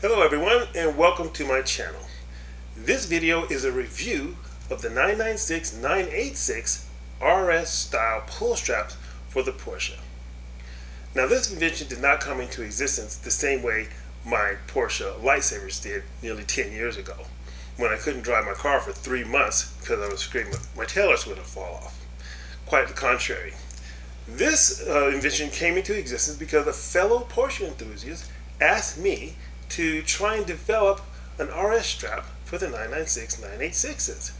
Hello everyone and welcome to my channel. This video is a review of the 996-986 RS style pull straps for the Porsche. Now this invention did not come into existence the same way my Porsche lightsabers did nearly 10 years ago, when I couldn't drive my car for 3 months because I was afraid my tail lights would fall off. Quite the contrary. This invention came into existence because a fellow Porsche enthusiast asked me to try and develop an RS strap for the 996-986s.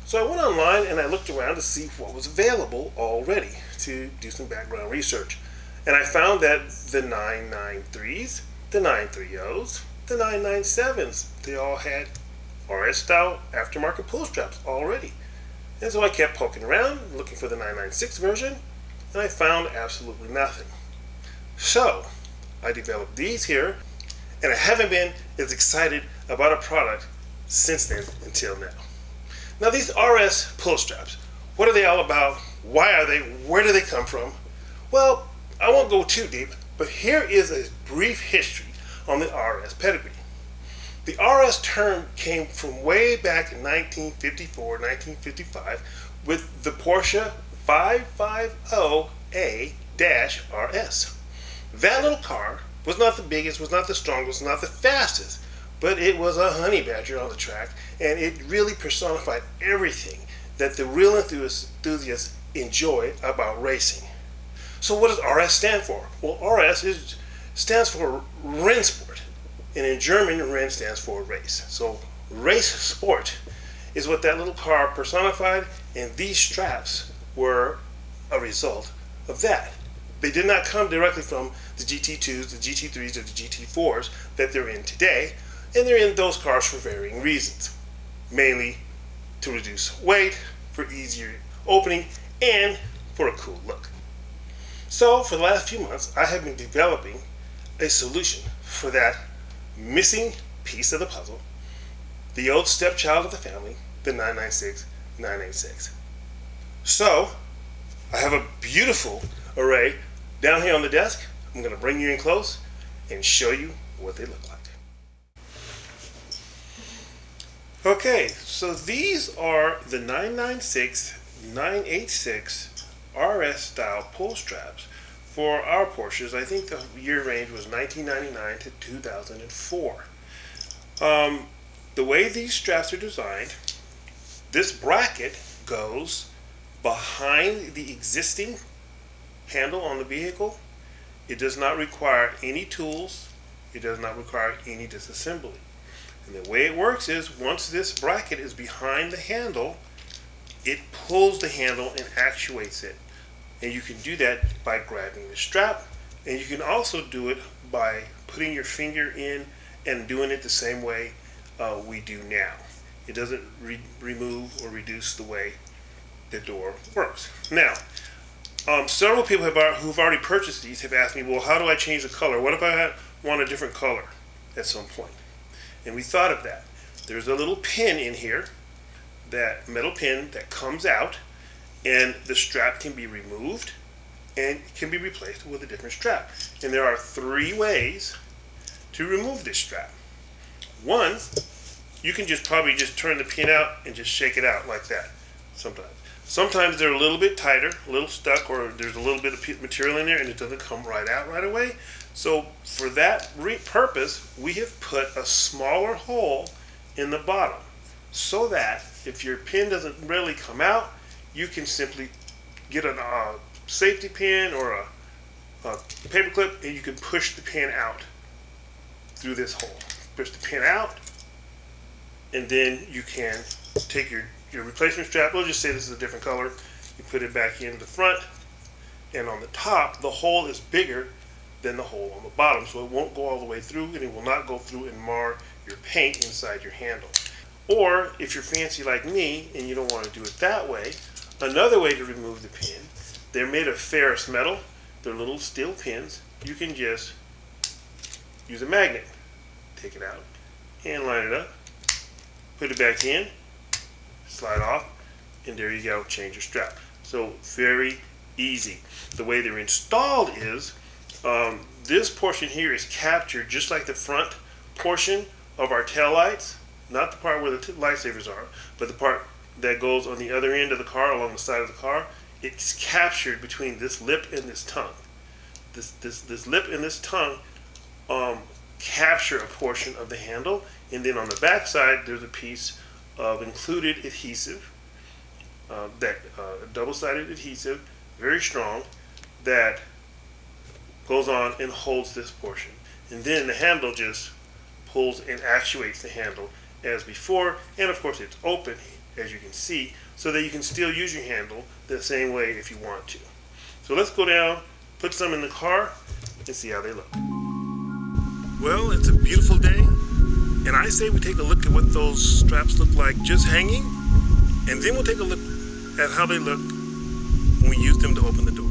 So I went online and I looked around to see what was available already to do some background research. And I found that the 993s, the 930s, the 997s, they all had RS style aftermarket pull straps already. And so I kept poking around looking for the 996 version and I found absolutely nothing. So I developed these here, and I haven't been as excited about a product since then until now. Now these RS pull straps, what are they all about? Why are they? Where do they come from? Well, I won't go too deep, but here is a brief history on the RS pedigree. The RS term came from way back in 1954, 1955 with the Porsche 550A-RS. That little car was not the biggest, was not the strongest, not the fastest, but it was a honey badger on the track, and it really personified everything that the real enthusiasts enjoy about racing. So what does RS stand for? Well, RS stands for Rennsport, and in German, Renn stands for race. So race sport is what that little car personified, and these straps were a result of that. They did not come directly from the GT2s, the GT3s, or the GT4s that they're in today, and they're in those cars for varying reasons. Mainly to reduce weight, for easier opening, and for a cool look. So for the last few months, I have been developing a solution for that missing piece of the puzzle, the old stepchild of the family, the 996-986. So I have a beautiful array down here on the desk. I'm going to bring you in close and show you what they look like. Okay, so these are the 996-986 RS style pull straps for our Porsches. I think the year range was 1999 to 2004. The way these straps are designed, this bracket goes behind the existing handle on the vehicle. It does not require any tools. It does not require any disassembly. And the way it works is once this bracket is behind the handle, it pulls the handle and actuates it. And you can do that by grabbing the strap, and you can also do it by putting your finger in and doing it the same way we do now. It doesn't remove or reduce the way the door works. Now, several people who've already purchased these have asked me, well, how do I change the color? What if I want a different color at some point? And we thought of that. There's a little pin in here, that metal pin that comes out, and the strap can be removed and can be replaced with a different strap. And there are 3 ways to remove this strap. One, you can probably just turn the pin out and just shake it out like that sometimes. Sometimes they're a little bit tighter, a little stuck, or there's a little bit of material in there and it doesn't come right out right away. So for that purpose, we have put a smaller hole in the bottom so that if your pin doesn't really come out, you can simply get a safety pin or a paper clip and you can push the pin out through this hole. Push the pin out, and then you can take your replacement strap. We'll just say this is a different color. You put it back in the front, and on the top, the hole is bigger than the hole on the bottom, so it won't go all the way through, and it will not go through and mar your paint inside your handle. Or if you're fancy like me and you don't want to do it that way, another way to remove the pin, they're made of ferrous metal. They're little steel pins. You can just use a magnet, take it out, and line it up, put it back in, slide off, and there you go, change your strap. So very easy. The way they're installed is this portion here is captured just like the front portion of our tail lights, not the part where the lightsavers are, but the part that goes on the other end of the car, along the side of the car, it's captured between this lip and this tongue. This lip and this tongue capture a portion of the handle, and then on the back side there's a piece of included adhesive, that double-sided adhesive, very strong, that goes on and holds this portion. And then the handle just pulls and actuates the handle as before, and of course it's open, as you can see, so that you can still use your handle the same way if you want to. So let's go down, put some in the car, and see how they look. Well, it's a beautiful day, and I say we take a look at what those straps look like just hanging, and then we'll take a look at how they look when we use them to open the door.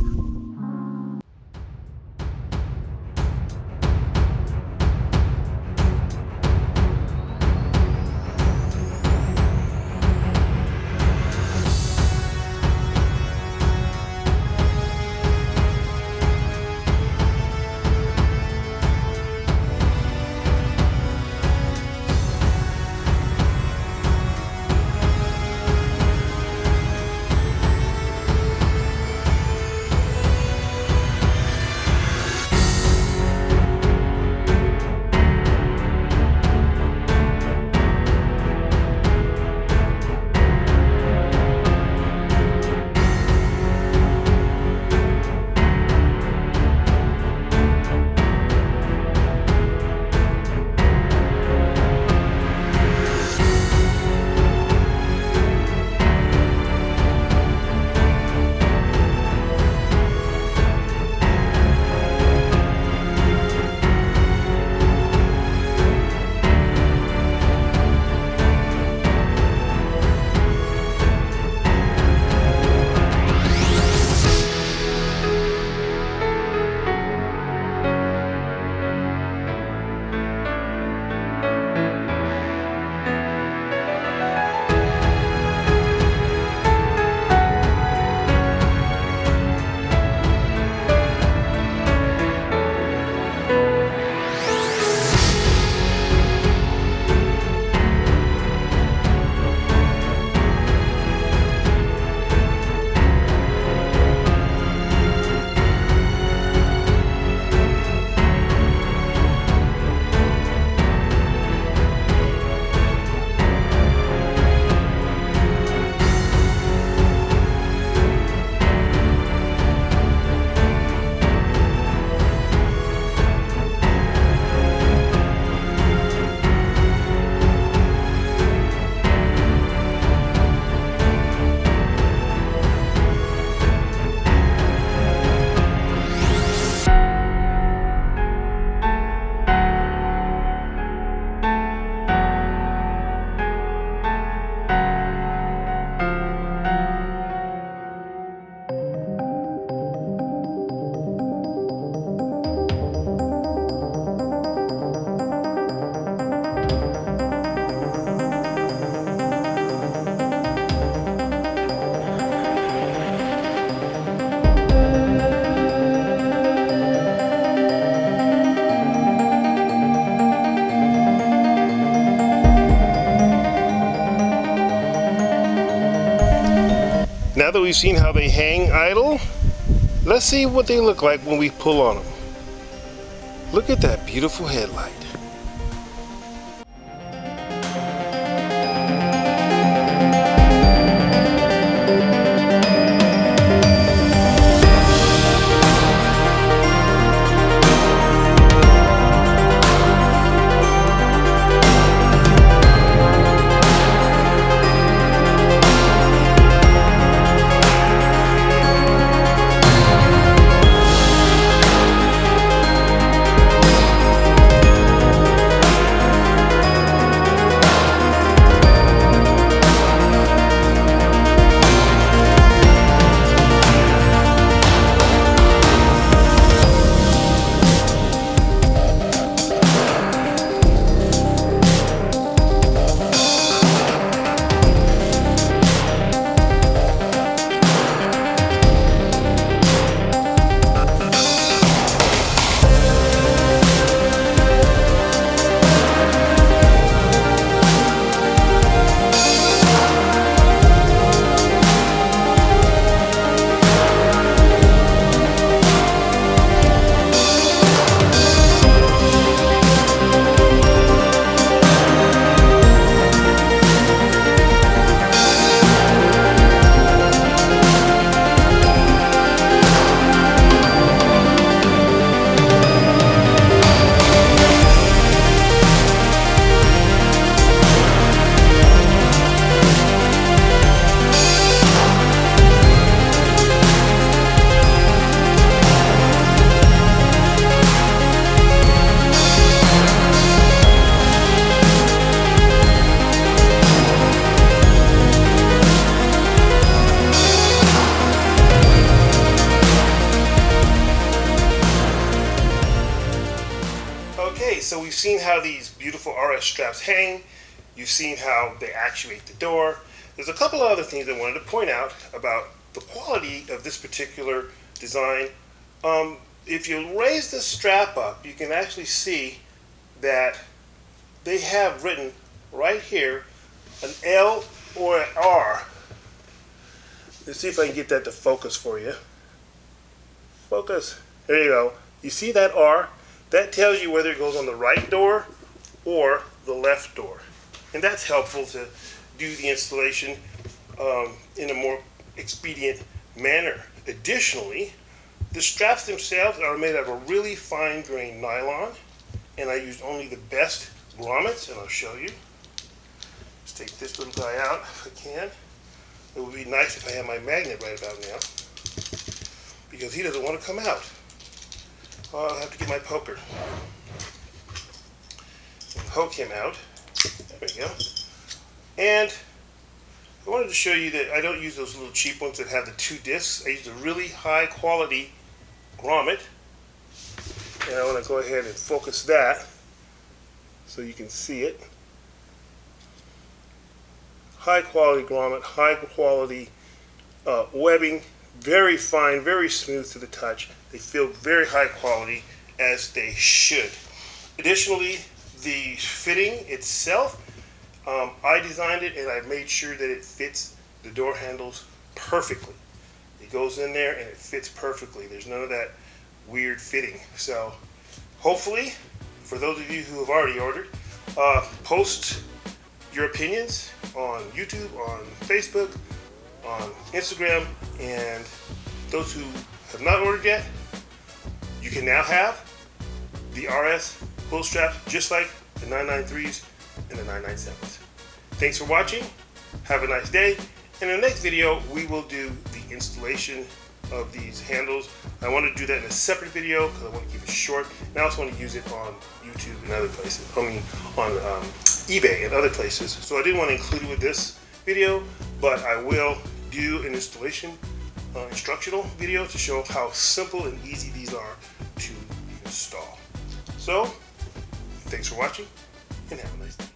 Now that we've seen how they hang idle, let's see what they look like when we pull on them. Look at that beautiful headlight. so we've seen how these beautiful RS straps hang. You've seen how they actuate the door. There's a couple of other things I wanted to point out about the quality of this particular design. If you raise the strap up, you can actually see that they have written right here an L or an R. Let's see if I can get that to focus for you. Focus. There you go. You see that R? That tells you whether it goes on the right door or the left door. And that's helpful to do the installation in a more expedient manner. Additionally, the straps themselves are made of a really fine grained nylon, and I used only the best grommets, and I'll show you. Let's take this little guy out if I can. It would be nice if I had my magnet right about now, because he doesn't want to come out. I'll have to get my poker and poke him out. There we go. And I wanted to show you that I don't use those little cheap ones that have the 2 discs. I use a really high quality grommet, and I want to go ahead and focus that so you can see it. High quality grommet, high quality webbing, very fine, very smooth to the touch. They feel very high quality, as they should. Additionally, the fitting itself, I designed it, and I made sure that it fits the door handles perfectly. It goes in there and it fits perfectly. There's none of that weird fitting. So hopefully, for those of you who have already ordered, post your opinions on YouTube, on Facebook, on Instagram, and those who have not ordered yet, you can now have the RS pull strap just like the 993s and the 997s. Thanks for watching. Have a nice day. In the next video, we will do the installation of these handles. I want to do that in a separate video because I want to keep it short. And I also want to use it on YouTube and other places. I mean, on eBay and other places. So I didn't want to include it with this video, but I will do an installation instructional video to show how simple and easy these are to install. So, thanks for watching, and have a nice day.